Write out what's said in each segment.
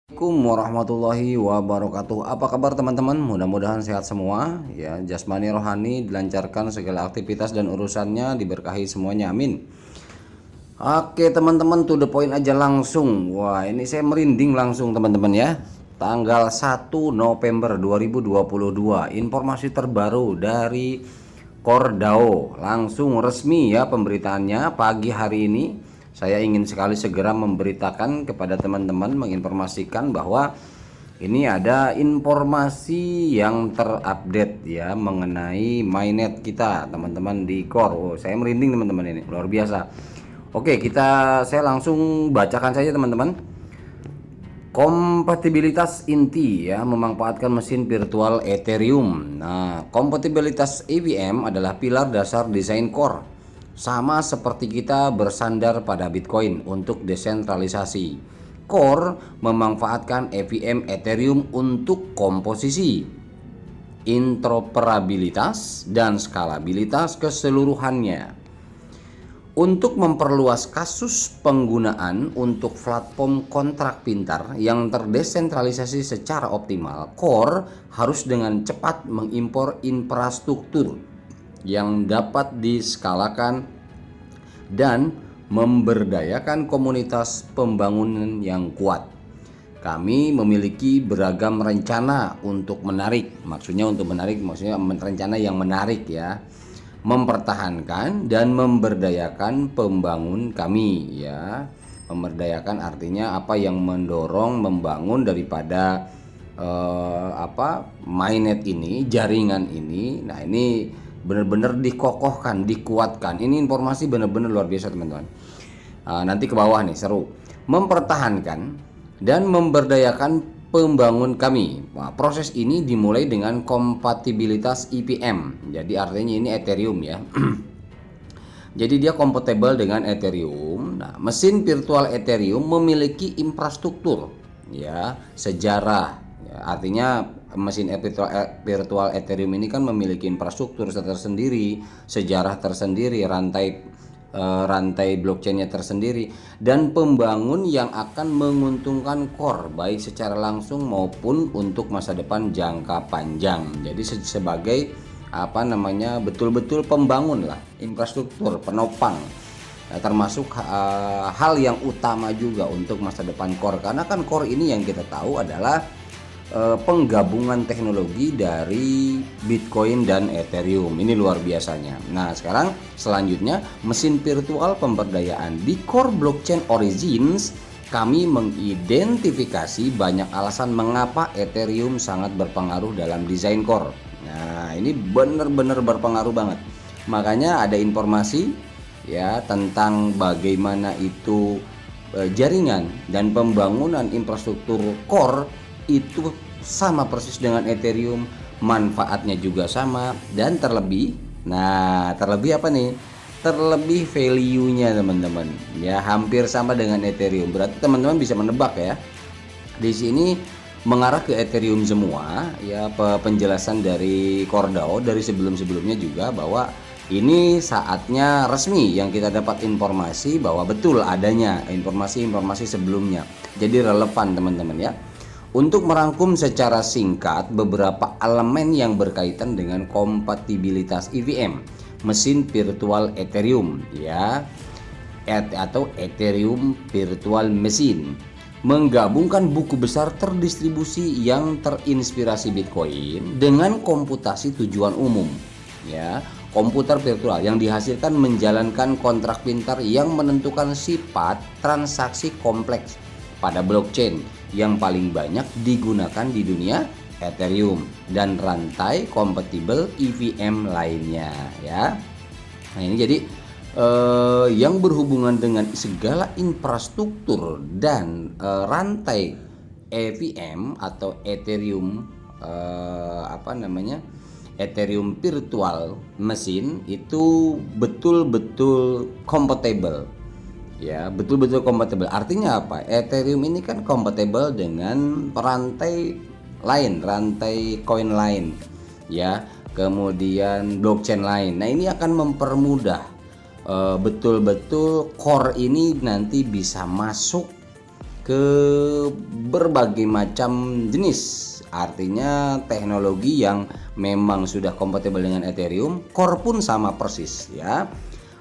Assalamualaikum warahmatullahi wabarakatuh. Apa kabar teman-teman? Mudah-mudahan sehat semua ya. Jasmani rohani dilancarkan, segala aktivitas dan urusannya diberkahi semuanya. Amin. Oke teman-teman, to the point aja langsung. Wah, ini saya merinding langsung teman-teman ya. Tanggal 1 November 2022. Informasi terbaru dari Kordao. Langsung resmi ya pemberitaannya pagi hari ini. Saya ingin sekali segera memberitakan kepada teman-teman, menginformasikan bahwa ini ada informasi yang terupdate ya mengenai mainnet kita teman-teman di Core. Oh, saya merinding teman-teman, ini luar biasa. Oke, saya langsung bacakan saja teman-teman. Kompatibilitas inti ya memanfaatkan mesin virtual Ethereum. Nah, kompatibilitas EVM adalah pilar dasar desain Core. Sama seperti kita bersandar pada Bitcoin untuk desentralisasi. Core memanfaatkan EVM Ethereum untuk komposisi, interoperabilitas, dan skalabilitas keseluruhannya. Untuk memperluas kasus penggunaan untuk platform kontrak pintar yang terdesentralisasi secara optimal, Core harus dengan cepat mengimpor infrastruktur yang dapat diskalakan dan memberdayakan komunitas pembangunan yang kuat. Kami memiliki beragam rencana untuk menarik, maksudnya rencana yang menarik ya, mempertahankan dan memberdayakan pembangun kami ya. Memberdayakan artinya apa yang mendorong membangun daripada mainnet ini, jaringan ini. Nah, ini benar-benar dikokohkan, dikuatkan. Ini informasi benar-benar luar biasa teman-teman. Nanti ke bawah nih seru. Mempertahankan dan memberdayakan pembangun kami. Nah, proses ini dimulai dengan kompatibilitas EVM. Jadi artinya ini Ethereum ya. Jadi dia kompatibel dengan Ethereum. Nah, mesin virtual Ethereum memiliki infrastruktur ya, sejarah. Ya, artinya mesin virtual Ethereum ini kan memiliki infrastruktur tersendiri, sejarah tersendiri, rantai blockchainnya tersendiri, dan pembangun yang akan menguntungkan Core baik secara langsung maupun untuk masa depan jangka panjang. Jadi sebagai betul-betul pembangun lah, infrastruktur penopang, termasuk hal yang utama juga untuk masa depan Core, karena kan Core ini yang kita tahu adalah penggabungan teknologi dari Bitcoin dan Ethereum. Ini luar biasanya. Nah, sekarang selanjutnya mesin virtual pemberdayaan di Core Blockchain Origins. Kami mengidentifikasi banyak alasan mengapa Ethereum sangat berpengaruh dalam desain Core. Nah, ini benar-benar berpengaruh banget. Makanya ada informasi ya tentang bagaimana itu jaringan dan pembangunan infrastruktur Core itu sama persis dengan Ethereum, manfaatnya juga sama, dan terlebih apa nih? Terlebih value-nya teman-teman ya, hampir sama dengan Ethereum. Berarti teman-teman bisa menebak ya, di sini mengarah ke Ethereum semua ya. Penjelasan dari Kordao dari sebelumnya juga bahwa ini saatnya resmi yang kita dapat informasi bahwa betul adanya informasi sebelumnya, jadi relevan teman-teman ya. Untuk merangkum secara singkat beberapa elemen yang berkaitan dengan kompatibilitas EVM, mesin virtual Ethereum ya, atau Ethereum Virtual Machine, menggabungkan buku besar terdistribusi yang terinspirasi Bitcoin dengan komputasi tujuan umum ya, komputer virtual yang dihasilkan menjalankan kontrak pintar yang menentukan sifat transaksi kompleks pada blockchain yang paling banyak digunakan di dunia, Ethereum, dan rantai kompatibel EVM lainnya ya. Nah, ini jadi yang berhubungan dengan segala infrastruktur dan rantai EVM atau Ethereum Ethereum Virtual Machine itu betul-betul compatible ya, betul-betul kompatibel. Artinya apa? Ethereum ini kan kompatibel dengan rantai lain, rantai koin lain ya, kemudian blockchain lain. Nah, ini akan mempermudah betul-betul Core ini nanti bisa masuk ke berbagai macam jenis. Artinya teknologi yang memang sudah kompatibel dengan Ethereum, Core pun sama persis ya.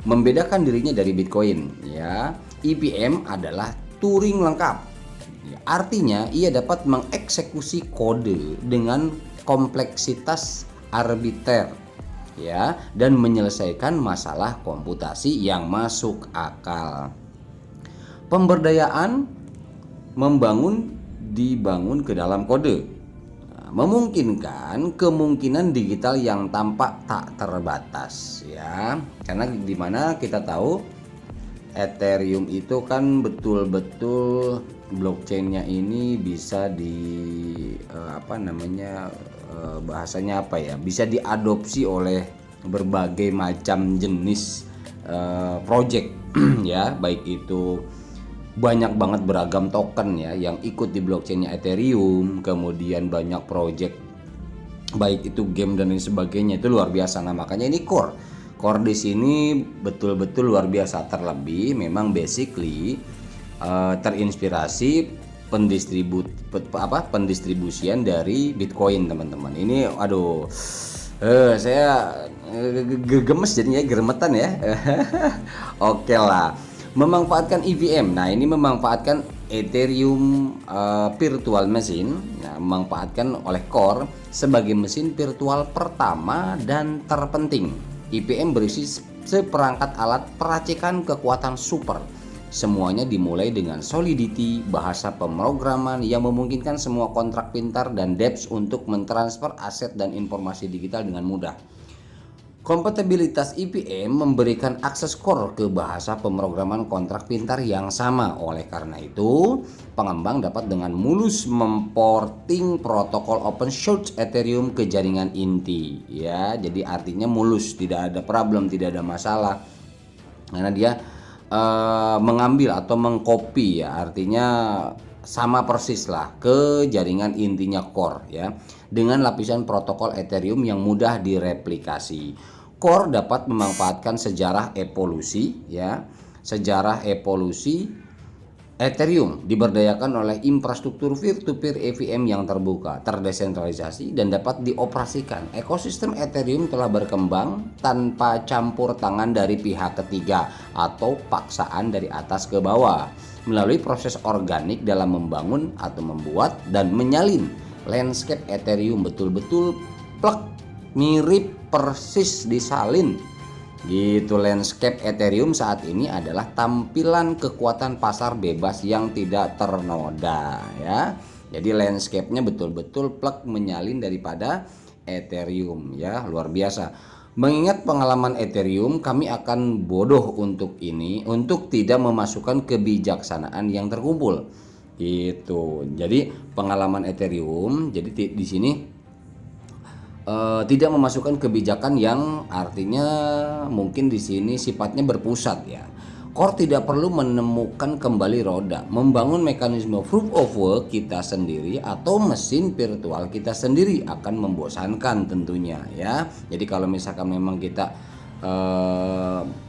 Membedakan dirinya dari Bitcoin ya, EVM adalah Turing lengkap. Artinya ia dapat mengeksekusi kode dengan kompleksitas arbiter ya, dan menyelesaikan masalah komputasi yang masuk akal. Pemberdayaan dibangun ke dalam kode, memungkinkan kemungkinan digital yang tampak tak terbatas ya, karena dimana kita tahu Ethereum itu kan betul-betul blockchainnya ini bisa bahasanya apa ya, bisa diadopsi oleh berbagai macam jenis project ya, baik itu banyak banget beragam token ya yang ikut di blockchainnya Ethereum, kemudian banyak project baik itu game dan lain sebagainya, itu luar biasa. Nah makanya ini core di sini betul-betul luar biasa. Terlebih memang basically terinspirasi pendistribusian dari Bitcoin teman-teman. Ini aduh saya gemes jadinya, geremetan ya. Oke lah. Memanfaatkan EVM. Nah, ini memanfaatkan Ethereum Virtual Machine. Nah, memanfaatkan oleh Core sebagai mesin virtual pertama dan terpenting. EVM berisi seperangkat alat peracikan kekuatan super. Semuanya dimulai dengan Solidity, bahasa pemrograman yang memungkinkan semua kontrak pintar dan dApps untuk mentransfer aset dan informasi digital dengan mudah. Kompatibilitas EVM memberikan akses Core ke bahasa pemrograman kontrak pintar yang sama. Oleh karena itu, pengembang dapat dengan mulus memporting protokol open source Ethereum ke jaringan inti. Ya, jadi artinya mulus, tidak ada problem, tidak ada masalah. Karena dia mengambil atau mengcopy ya, artinya sama persis lah ke jaringan intinya Core ya, dengan lapisan protokol Ethereum yang mudah direplikasi. Core dapat memanfaatkan sejarah evolusi ya, sejarah evolusi Ethereum diberdayakan oleh infrastruktur peer-to-peer EVM yang terbuka, terdesentralisasi, dan dapat dioperasikan. Ekosistem Ethereum telah berkembang tanpa campur tangan dari pihak ketiga atau paksaan dari atas ke bawah, melalui proses organik dalam membangun atau membuat dan menyalin landscape Ethereum betul-betul plek, mirip persis disalin. Gitu, landscape Ethereum saat ini adalah tampilan kekuatan pasar bebas yang tidak ternoda ya. Jadi landscape-nya betul-betul plek menyalin daripada Ethereum ya, luar biasa. Mengingat pengalaman Ethereum, kami akan bodoh untuk tidak memasukkan kebijaksanaan yang terkumpul. Gitu. Jadi pengalaman Ethereum, jadi di sini tidak memasukkan kebijakan yang artinya mungkin di sini sifatnya berpusat ya. Core tidak perlu menemukan kembali roda, membangun mekanisme proof of work kita sendiri atau mesin virtual kita sendiri akan membosankan tentunya ya. Jadi kalau misalkan memang kita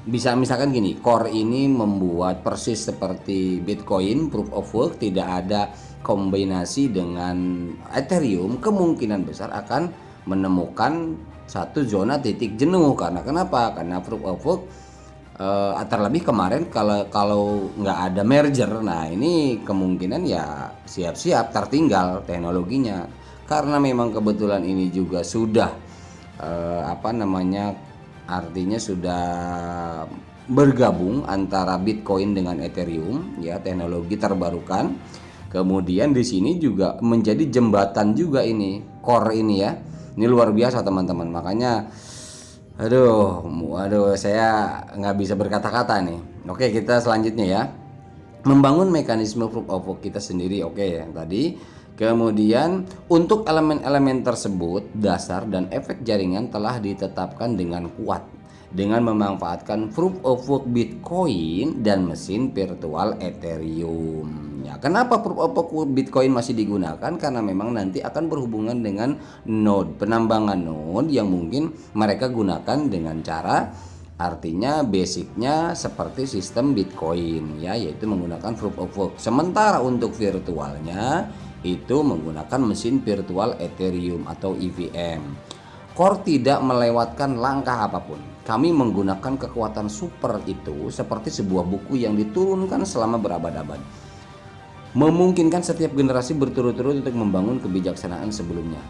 bisa misalkan gini, Core ini membuat persis seperti Bitcoin proof of work, tidak ada kombinasi dengan Ethereum, kemungkinan besar akan menemukan satu zona titik jenuh. Karena kenapa? Karena proof of work terlebih kemarin kalau nggak ada merger, nah ini kemungkinan ya siap-siap tertinggal teknologinya. Karena memang kebetulan ini juga sudah artinya sudah bergabung antara Bitcoin dengan Ethereum ya, teknologi terbarukan. Kemudian di sini juga menjadi jembatan juga ini Core ini ya. Ini luar biasa teman-teman, makanya aduh saya nggak bisa berkata-kata nih. Oke, kita selanjutnya ya, membangun mekanisme proof of work kita sendiri. Oke ya tadi. Kemudian untuk elemen-elemen tersebut, dasar dan efek jaringan telah ditetapkan dengan kuat dengan memanfaatkan proof of work Bitcoin dan mesin virtual Ethereum. Ya, kenapa proof of work Bitcoin masih digunakan? Karena memang nanti akan berhubungan dengan node, penambangan node yang mungkin mereka gunakan dengan cara Artinya basicnya seperti sistem Bitcoin ya, yaitu menggunakan proof of work. Sementara untuk virtualnya itu menggunakan mesin virtual Ethereum atau EVM. Core tidak melewatkan langkah apapun. Kami menggunakan kekuatan super itu seperti sebuah buku yang diturunkan selama berabad-abad, memungkinkan setiap generasi berturut-turut untuk membangun kebijaksanaan sebelumnya.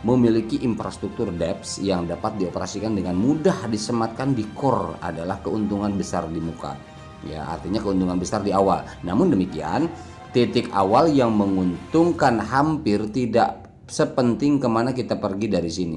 Memiliki infrastruktur dApps yang dapat dioperasikan dengan mudah disematkan di core adalah keuntungan besar di muka. Ya, artinya keuntungan besar di awal. Namun demikian, titik awal yang menguntungkan hampir tidak sepenting kemana kita pergi dari sini.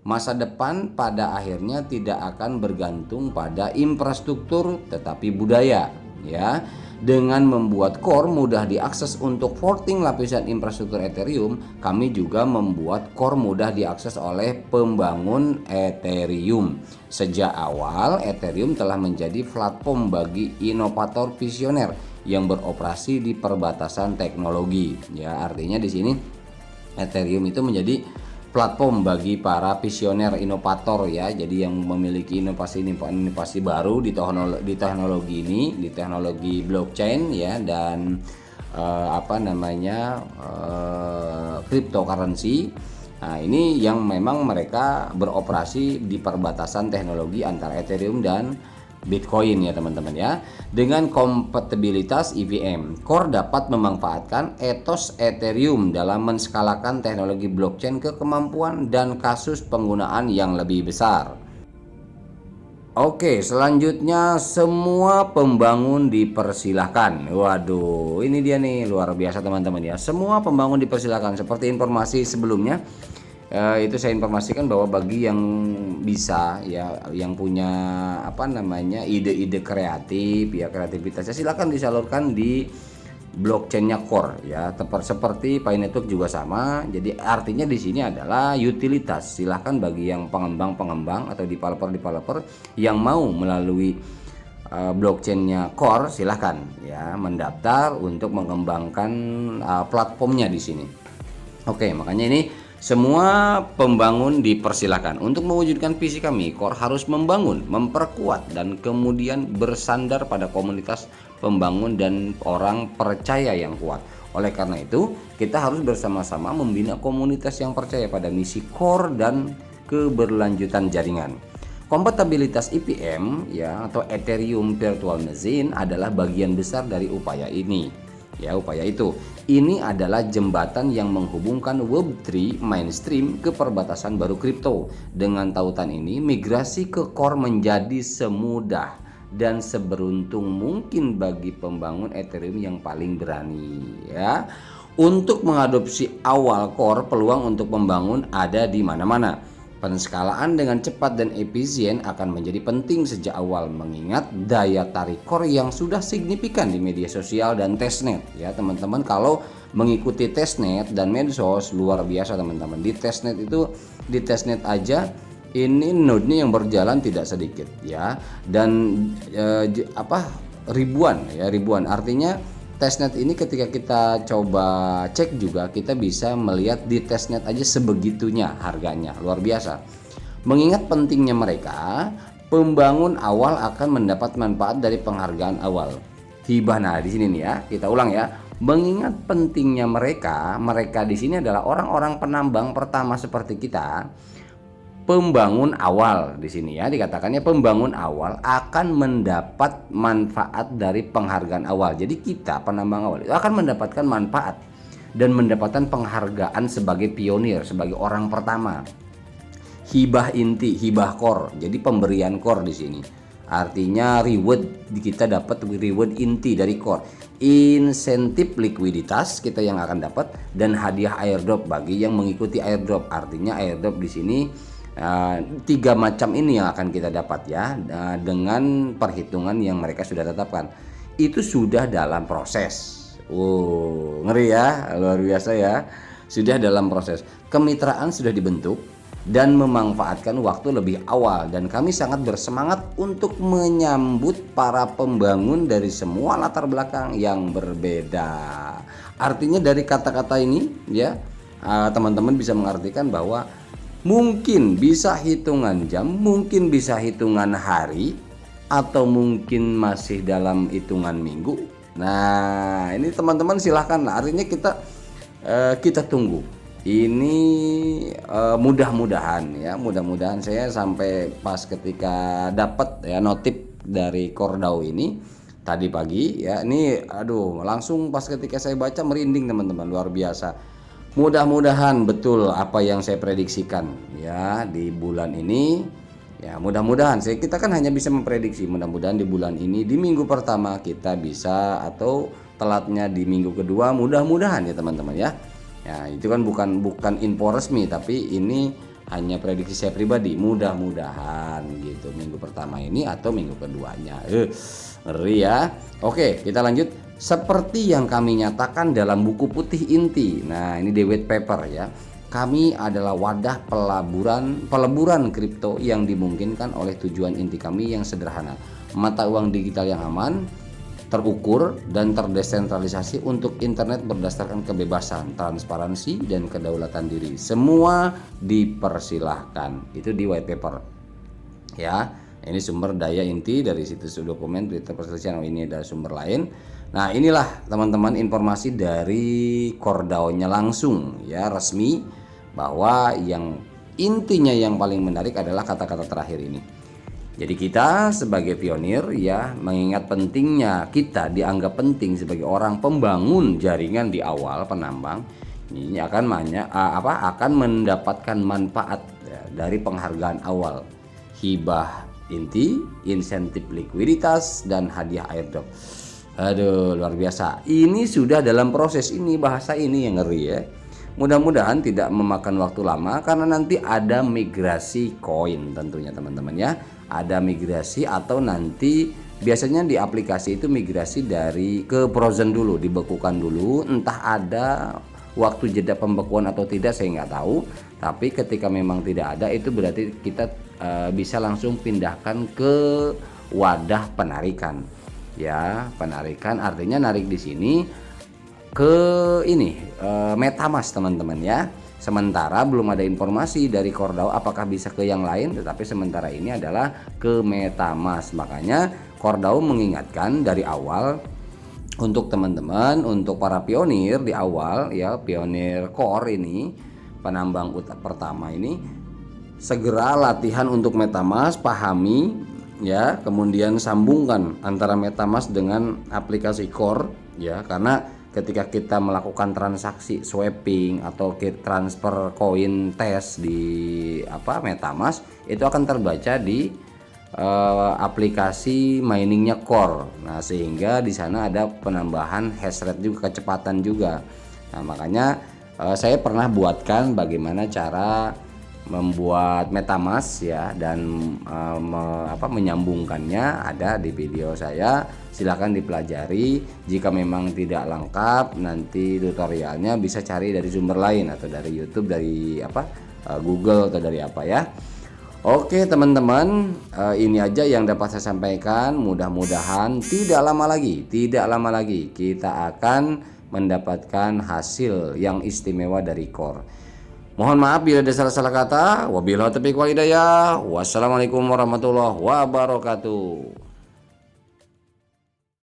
Masa depan pada akhirnya tidak akan bergantung pada infrastruktur tetapi budaya, ya. Dengan membuat core mudah diakses untuk porting lapisan infrastruktur Ethereum, kami juga membuat core mudah diakses oleh pembangun Ethereum. Sejak awal, Ethereum telah menjadi platform bagi inovator visioner yang beroperasi di perbatasan teknologi. Ya, artinya di sini Ethereum itu menjadi platform bagi para visioner inovator ya, jadi yang memiliki inovasi baru di teknologi ini, di teknologi blockchain ya, dan cryptocurrency. Nah, ini yang memang mereka beroperasi di perbatasan teknologi antara Ethereum dan Bitcoin ya teman-teman ya. Dengan kompatibilitas EVM, Core dapat memanfaatkan etos Ethereum dalam menskalakan teknologi blockchain ke kemampuan dan kasus penggunaan yang lebih besar. Oke, selanjutnya semua pembangun dipersilahkan. Waduh, ini dia nih, luar biasa teman-teman ya. Semua pembangun dipersilahkan. Seperti informasi sebelumnya, itu saya informasikan bahwa bagi yang bisa ya, yang punya ide-ide kreatif ya, kreativitasnya silakan disalurkan di blockchainnya Core ya, seperti Pi Network juga sama. Jadi artinya di sini adalah utilitas. Silahkan bagi yang pengembang atau developer yang mau melalui blockchainnya Core, silahkan ya mendaftar untuk mengembangkan platformnya di sini. Oke, makanya ini semua pembangun dipersilakan. Untuk mewujudkan visi kami, Core harus membangun, memperkuat, dan kemudian bersandar pada komunitas pembangun dan orang percaya yang kuat. Oleh karena itu, kita harus bersama-sama membina komunitas yang percaya pada misi Core dan keberlanjutan jaringan. Kompatibilitas EVM ya, atau Ethereum Virtual Machine adalah bagian besar dari upaya ini. Ya, upaya itu. Ini adalah jembatan yang menghubungkan Web3 mainstream ke perbatasan baru kripto. Dengan tautan ini, migrasi ke Core menjadi semudah dan seberuntung mungkin bagi pembangun Ethereum yang paling berani ya. Untuk mengadopsi awal Core, peluang untuk membangun ada di mana-mana. Penskalaan dengan cepat dan efisien akan menjadi penting sejak awal, mengingat daya tarik Core yang sudah signifikan di media sosial dan testnet ya teman-teman. Kalau mengikuti testnet dan medsos luar biasa teman-teman. Di testnet aja ini node-nya yang berjalan tidak sedikit ya, dan ribuan. Artinya testnet ini ketika kita coba cek juga, kita bisa melihat di testnet aja sebegitunya harganya, luar biasa. Mengingat pentingnya mereka, pembangun awal akan mendapat manfaat dari penghargaan awal hibah. Nah di sini nih ya, kita ulang ya. Mengingat pentingnya mereka di sini adalah orang-orang penambang pertama seperti kita. Pembangun awal di sini ya, dikatakannya pembangun awal akan mendapat manfaat dari penghargaan awal. Jadi kita penambang awal itu akan mendapatkan manfaat dan mendapatkan penghargaan sebagai pionir, sebagai orang pertama. Hibah inti, hibah core. Jadi pemberian core di sini. Artinya reward, kita dapat reward inti dari core. Insentif likuiditas kita yang akan dapat, dan hadiah airdrop bagi yang mengikuti airdrop. Artinya airdrop di sini 3 macam ini yang akan kita dapat ya, dengan perhitungan yang mereka sudah tetapkan. Itu sudah dalam proses. Ngeri ya, luar biasa ya. Sudah dalam proses. Kemitraan sudah dibentuk dan memanfaatkan waktu lebih awal, dan kami sangat bersemangat untuk menyambut para pembangun dari semua latar belakang yang berbeda. Artinya dari kata-kata ini ya, teman-teman bisa mengartikan bahwa Mungkin bisa hitungan jam, mungkin bisa hitungan hari, atau mungkin masih dalam hitungan minggu. Nah, ini teman-teman silahkan lah. Artinya kita tunggu. Ini mudah-mudahan ya, mudah-mudahan saya sampai pas ketika dapat ya notif dari Kordau ini tadi pagi ya. Ini aduh, langsung pas ketika saya baca merinding teman-teman, luar biasa. Mudah-mudahan betul apa yang saya prediksikan ya di bulan ini. Ya, mudah-mudahan kita kan hanya bisa memprediksi. Mudah-mudahan di bulan ini di minggu pertama kita bisa, atau telatnya di minggu kedua, mudah-mudahan ya teman-teman ya. Ya, itu kan bukan info resmi, tapi ini hanya prediksi saya pribadi. Mudah-mudahan gitu minggu pertama ini atau minggu keduanya. Ngeri ya. Oke, kita lanjut. Seperti yang kami nyatakan dalam buku putih inti. Nah, ini di white paper ya. Kami adalah wadah peleburan kripto yang dimungkinkan oleh tujuan inti kami yang sederhana. Mata uang digital yang aman, terukur, dan terdesentralisasi untuk internet berdasarkan kebebasan, transparansi, dan kedaulatan diri. Semua dipersilahkan. Itu di white paper. Ya, ini sumber daya inti dari situs dokumen berita perselisihan. Ini ada sumber lain. Nah, inilah teman-teman informasi dari Kordao-nya langsung ya, resmi, bahwa yang intinya yang paling menarik adalah kata-kata terakhir ini. Jadi kita sebagai pionir ya, mengingat pentingnya, kita dianggap penting sebagai orang pembangun jaringan di awal penambang, ini akan mendapatkan manfaat ya, dari penghargaan awal, hibah inti, insentif likuiditas, dan hadiah airdrop. Aduh, luar biasa. Ini sudah dalam proses, ini bahasa ini yang ngeri ya. Mudah-mudahan tidak memakan waktu lama, karena nanti ada migrasi koin tentunya teman-teman ya. Ada migrasi, atau nanti biasanya di aplikasi itu migrasi dari ke frozen dulu, dibekukan dulu. Entah ada waktu jeda pembekuan atau tidak, saya nggak tahu. Tapi ketika memang tidak ada, itu berarti kita bisa langsung pindahkan ke wadah penarikan. Ya, penarikan artinya narik di sini ke ini MetaMask teman-teman ya. Sementara belum ada informasi dari Kordao apakah bisa ke yang lain, tetapi sementara ini adalah ke MetaMask. Makanya Kordao mengingatkan dari awal untuk teman-teman, untuk para pionir di awal ya, pionir core ini, penambang pertama ini, segera latihan untuk MetaMask, pahami ya, kemudian sambungkan antara MetaMask dengan aplikasi Core ya, karena ketika kita melakukan transaksi swapping atau transfer koin tes di MetaMask, itu akan terbaca di aplikasi miningnya Core. Nah, sehingga di sana ada penambahan hash rate juga, kecepatan juga. Nah, makanya saya pernah buatkan bagaimana cara membuat MetaMask ya, dan menyambungkannya ada di video saya. Silahkan dipelajari. Jika memang tidak lengkap, nanti tutorialnya bisa cari dari sumber lain, atau dari YouTube, dari Google, atau dari apa ya. Oke teman-teman, ini aja yang dapat saya sampaikan. Mudah-mudahan tidak lama lagi kita akan mendapatkan hasil yang istimewa dari Core. Mohon maaf bila ada salah-salah kata. Wabillahi taufiq wal hidayah. Wassalamualaikum warahmatullahi wabarakatuh.